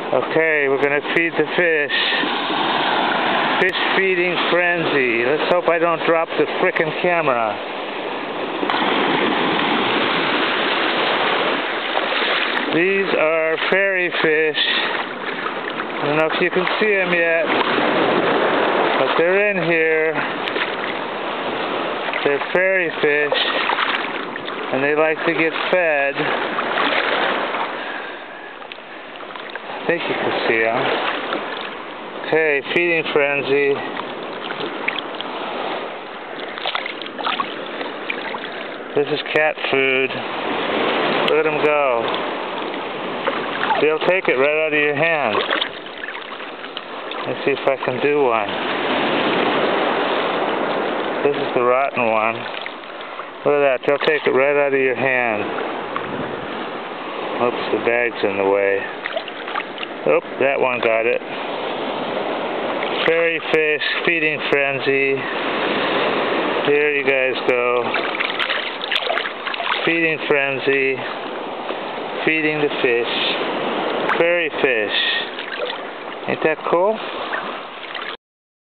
Okay, we're gonna feed the fish. Fish feeding frenzy. Let's hope I don't drop the frickin' camera. These are fairy fish. I don't know if you can see them yet, but they're in here. They're fairy fish, and they like to get fed. I think you can see them. Okay, feeding frenzy. This is cat food. Let them go. They'll take it right out of your hand. Let's see if I can do one. This is the rotten one. Look at that. They'll take it right out of your hand. Oops, the bag's in the way. Oh, that one got it. Fairy fish, feeding frenzy. Here you guys go. Feeding frenzy. Feeding the fish. Fairy fish. Ain't that cool?